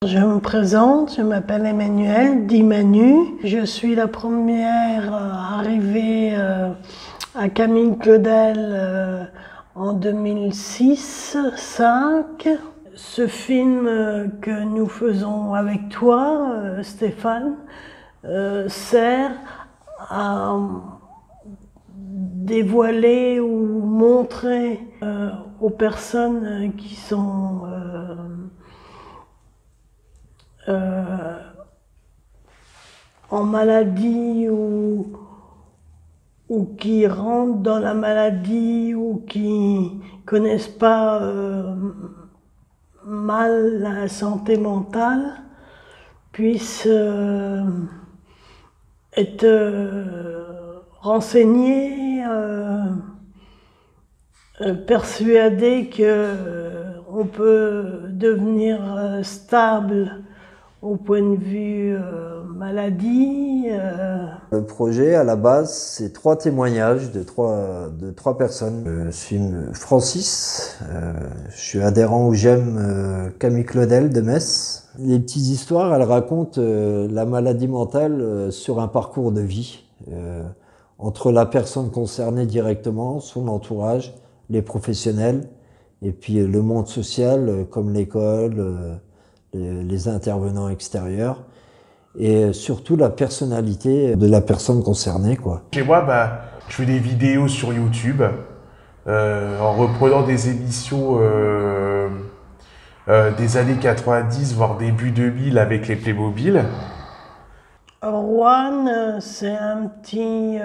Je me présente, je m'appelle Emmanuelle, dit Manu. Je suis la première arrivée à Camille Claudel en 2006-5. Ce film que nous faisons avec toi, Stéphane, sert à dévoiler ou montrer aux personnes qui sont en maladie ou qui rentrent dans la maladie ou qui connaissent pas mal la santé mentale, puissent être renseignés, persuadés qu'on peut devenir stable au point de vue maladie. Le projet, à la base, c'est 3 témoignages de trois personnes. Je suis Francis, je suis adhérent au GEM Camille Claudel de Metz. Les petites histoires, elles racontent la maladie mentale sur un parcours de vie, entre la personne concernée directement, son entourage, les professionnels, et puis le monde social, comme l'école, les intervenants extérieurs, et surtout la personnalité de la personne concernée, quoi. Chez moi, je fais des vidéos sur YouTube en reprenant des émissions des années 90, voire début 2000 avec les Playmobil. Juan, c'est un petit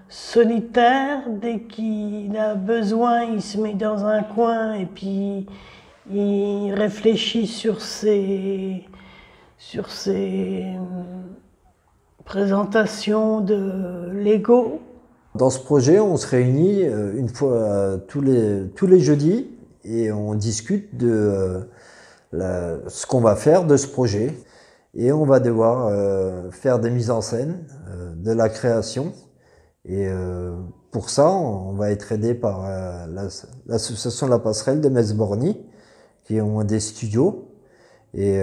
solitaire. Dès qu'il a besoin, il se met dans un coin et puis il réfléchit sur ses présentations de Lego. Dans ce projet, on se réunit une fois tous les jeudis et on discute de ce qu'on va faire de ce projet. Et on va devoir faire des mises en scène, de la création. Et pour ça, on va être aidé par l'association La Passerelle de Metz-Borny, qui ont des studios. Et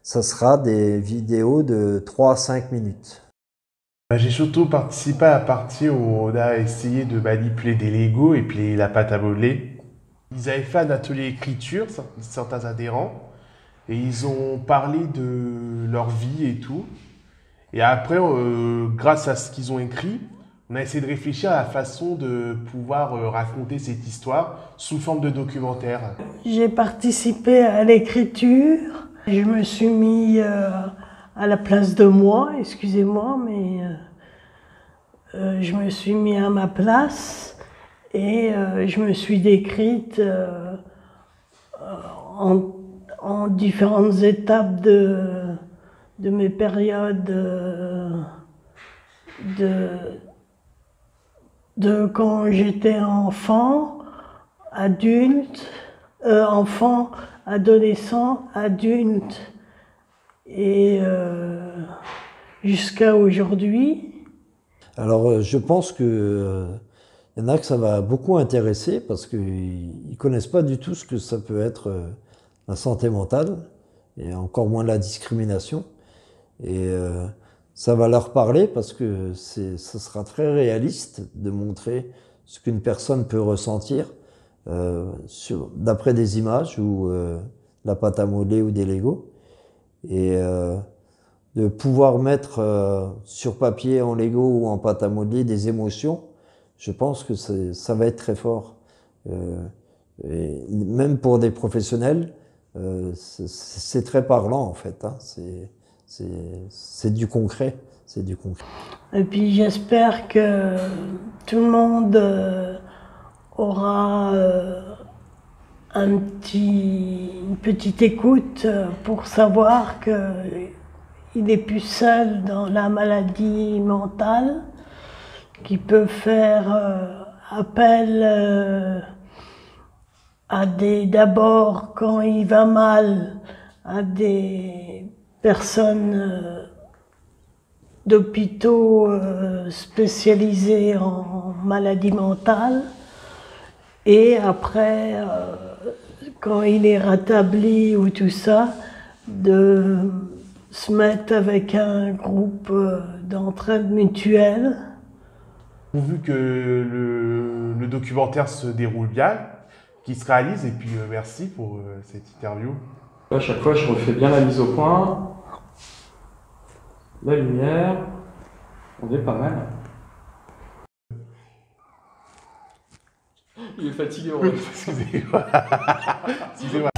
ça sera des vidéos de 3 à 5 minutes. J'ai surtout participé à la partie où on a essayé de manipuler des Lego et puis la pâte à modeler. Ils avaient fait un atelier écriture, certains adhérents, et ils ont parlé de leur vie et tout. Et après, grâce à ce qu'ils ont écrit, on a essayé de réfléchir à la façon de pouvoir raconter cette histoire sous forme de documentaire. J'ai participé à l'écriture. Je me suis mis à la place de moi, excusez-moi, mais je me suis mis à ma place et je me suis décrite en différentes étapes de mes périodes de quand j'étais enfant, adulte, enfant, adolescent, adulte et jusqu'à aujourd'hui. Alors je pense que y en a que ça va beaucoup intéresser parce qu'ils connaissent pas du tout ce que ça peut être la santé mentale et encore moins la discrimination. Et ça va leur parler parce que ça sera très réaliste de montrer ce qu'une personne peut ressentir d'après des images ou la pâte à modeler ou des Lego. Et de pouvoir mettre sur papier, en Lego ou en pâte à modeler des émotions, je pense que ça va être très fort. Et même pour des professionnels, c'est très parlant en fait, hein. C'est du concret, c'est du concret. Et puis j'espère que tout le monde aura une petite écoute pour savoir qu'il n'est plus seul dans la maladie mentale, qu'il peut faire appel d'abord quand il va mal, à des personnes d'hôpitaux spécialisés en maladies mentales. Et après, quand il est rétabli ou tout ça, de se mettre avec un groupe d'entraide mutuelle. Pourvu que le documentaire se déroule bien, qu'il se réalise, et puis merci pour cette interview. À chaque fois, je refais bien la mise au point. La lumière, on est pas mal. Il est fatigué, on va. Excusez-moi. Excusez-moi.